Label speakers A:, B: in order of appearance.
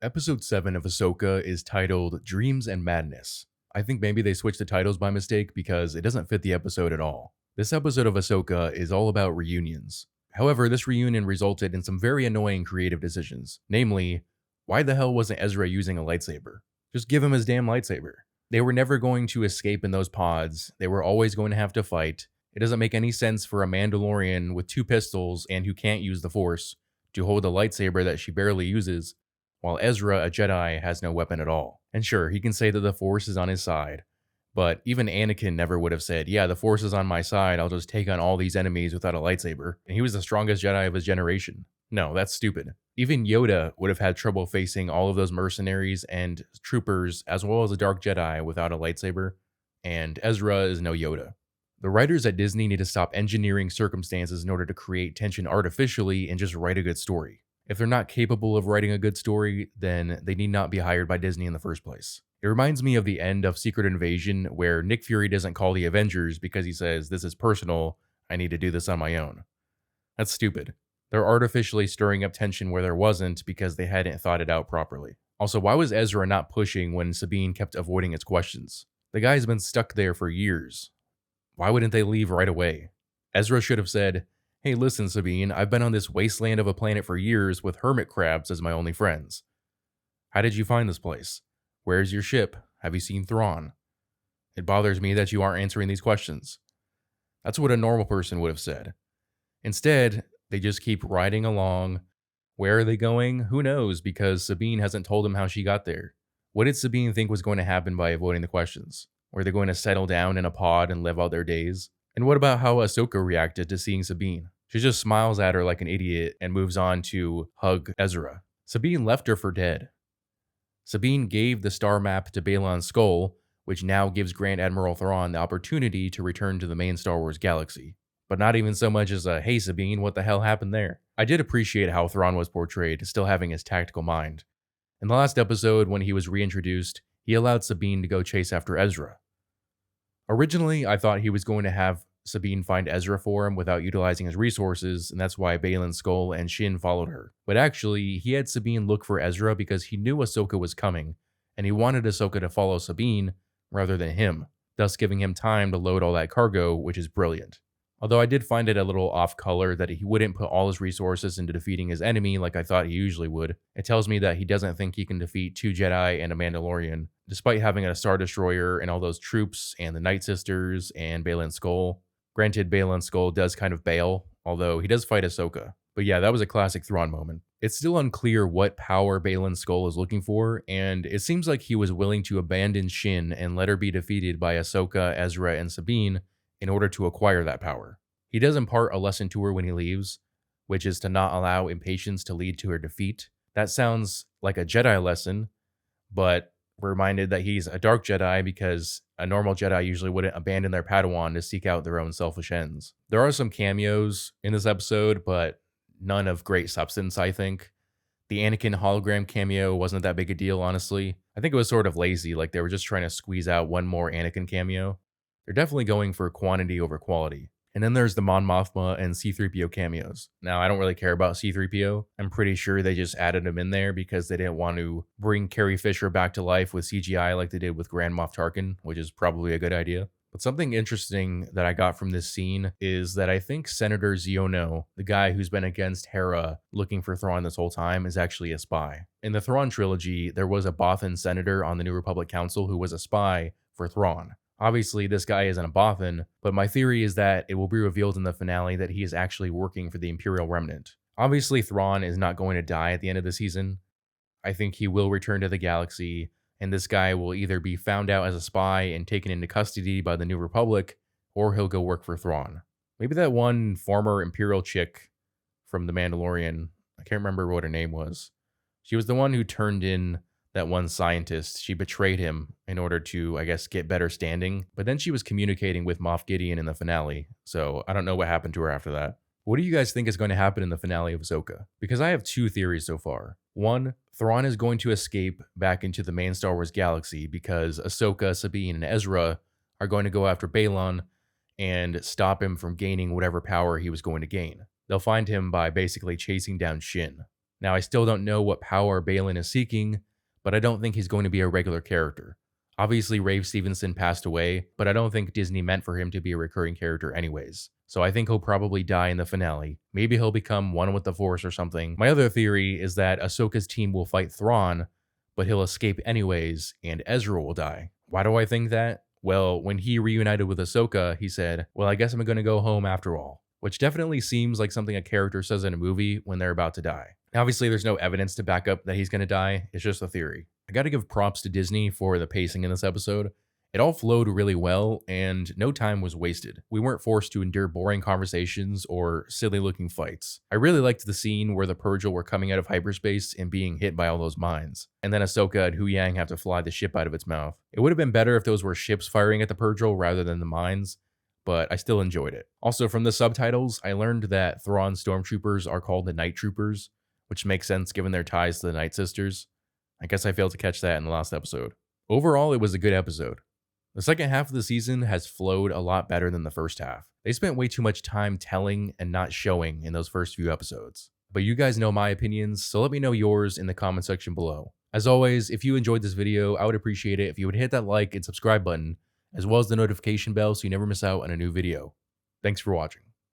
A: Episode 7 of Ahsoka is titled Dreams and Madness. I think maybe they switched the titles by mistake because it doesn't fit the episode at all. This episode of Ahsoka is all about reunions. However, this reunion resulted in some very annoying creative decisions. Namely, why the hell wasn't Ezra using a lightsaber? Just give him his damn lightsaber. They were never going to escape in those pods. They were always going to have to fight. It doesn't make any sense for a Mandalorian with two pistols and who can't use the Force to hold a lightsaber that she barely uses, while Ezra, a Jedi, has no weapon at all. And sure, he can say that the Force is on his side, but even Anakin never would have said, yeah, the Force is on my side, I'll just take on all these enemies without a lightsaber. And he was the strongest Jedi of his generation. No, that's stupid. Even Yoda would have had trouble facing all of those mercenaries and troopers, as well as a Dark Jedi, without a lightsaber, and Ezra is no Yoda. The writers at Disney need to stop engineering circumstances in order to create tension artificially and just write a good story. If they're not capable of writing a good story, then they need not be hired by Disney in the first place. It reminds me of the end of Secret Invasion, where Nick Fury doesn't call the Avengers because he says, this is personal, I need to do this on my own. That's stupid. They're artificially stirring up tension where there wasn't because they hadn't thought it out properly. Also, why was Ezra not pushing when Sabine kept avoiding its questions? The guy's been stuck there for years. Why wouldn't they leave right away? Ezra should have said, hey, listen, Sabine, I've been on this wasteland of a planet for years with hermit crabs as my only friends. How did you find this place? Where's your ship? Have you seen Thrawn? It bothers me that you aren't answering these questions. That's what a normal person would have said. Instead, they just keep riding along. Where are they going? Who knows, because Sabine hasn't told them how she got there. What did Sabine think was going to happen by avoiding the questions? Were they going to settle down in a pod and live out their days? And what about how Ahsoka reacted to seeing Sabine? She just smiles at her like an idiot and moves on to hug Ezra. Sabine left her for dead. Sabine gave the star map to Baylon Skull, which now gives Grand Admiral Thrawn the opportunity to return to the main Star Wars galaxy. But not even so much as a, hey Sabine, what the hell happened there? I did appreciate how Thrawn was portrayed, still having his tactical mind. In the last episode, when he was reintroduced, he allowed Sabine to go chase after Ezra. Originally, I thought he was going to have Sabine find Ezra for him without utilizing his resources, and that's why Baylon Skull and Shin followed her. But actually, he had Sabine look for Ezra because he knew Ahsoka was coming, and he wanted Ahsoka to follow Sabine rather than him, thus giving him time to load all that cargo, which is brilliant. Although I did find it a little off-color that he wouldn't put all his resources into defeating his enemy like I thought he usually would. It tells me that he doesn't think he can defeat 2 Jedi and a Mandalorian, despite having a Star Destroyer and all those troops and the Night Sisters and Baylon Skull. Granted, Baylon Skull does kind of bail, although he does fight Ahsoka. But yeah, that was a classic Thrawn moment. It's still unclear what power Baylon Skull is looking for, and it seems like he was willing to abandon Shin and let her be defeated by Ahsoka, Ezra, and Sabine in order to acquire that power. He does impart a lesson to her when he leaves, which is to not allow impatience to lead to her defeat. That sounds like a Jedi lesson, but we're reminded that he's a Dark Jedi because a normal Jedi usually wouldn't abandon their Padawan to seek out their own selfish ends. There are some cameos in this episode, but none of great substance, I think. The Anakin hologram cameo wasn't that big a deal, honestly. I think it was sort of lazy, like they were just trying to squeeze out one more Anakin cameo. They're definitely going for quantity over quality. And then there's the Mon Mothma and C-3PO cameos. Now, I don't really care about C-3PO. I'm pretty sure they just added him in there because they didn't want to bring Carrie Fisher back to life with CGI like they did with Grand Moff Tarkin, which is probably a good idea. But something interesting that I got from this scene is that I think Senator Xiono, the guy who's been against Hera looking for Thrawn this whole time, is actually a spy. In the Thrawn trilogy, there was a Bothan senator on the New Republic Council who was a spy for Thrawn. Obviously, this guy isn't a Bothan, but my theory is that it will be revealed in the finale that he is actually working for the Imperial Remnant. Obviously, Thrawn is not going to die at the end of the season. I think he will return to the galaxy, and this guy will either be found out as a spy and taken into custody by the New Republic, or he'll go work for Thrawn. Maybe that one former Imperial chick from The Mandalorian, I can't remember what her name was. She was the one who turned in that one scientist. She betrayed him in order to, I guess, get better standing. But then she was communicating with Moff Gideon in the finale, so I don't know what happened to her after that. What do you guys think is going to happen in the finale of Ahsoka? Because I have 2 theories so far. One, Thrawn is going to escape back into the main Star Wars galaxy because Ahsoka, Sabine, and Ezra are going to go after Baylon and stop him from gaining whatever power he was going to gain. They'll find him by basically chasing down Shin. Now, I still don't know what power Baylon is seeking, but I don't think he's going to be a regular character. Obviously, Rafe Stevenson passed away, but I don't think Disney meant for him to be a recurring character anyways. So I think he'll probably die in the finale. Maybe he'll become one with the Force or something. My other theory is that Ahsoka's team will fight Thrawn, but he'll escape anyways, and Ezra will die. Why do I think that? Well, when he reunited with Ahsoka, he said, "Well, I guess I'm gonna go home after all," which definitely seems like something a character says in a movie when they're about to die. Obviously, there's no evidence to back up that he's gonna die, it's just a theory. I gotta give props to Disney for the pacing in this episode. It all flowed really well, and no time was wasted. We weren't forced to endure boring conversations or silly-looking fights. I really liked the scene where the Purrgil were coming out of hyperspace and being hit by all those mines, and then Ahsoka and Huyang have to fly the ship out of its mouth. It would have been better if those were ships firing at the Purrgil rather than the mines, but I still enjoyed it. Also, from the subtitles, I learned that Thrawn stormtroopers are called the Night Troopers, which makes sense given their ties to the Night Sisters. I guess I failed to catch that in the last episode. Overall, it was a good episode. The second half of the season has flowed a lot better than the first half. They spent way too much time telling and not showing in those first few episodes. But you guys know my opinions, so let me know yours in the comment section below. As always, if you enjoyed this video, I would appreciate it if you would hit that like and subscribe button, as well as the notification bell so you never miss out on a new video. Thanks for watching.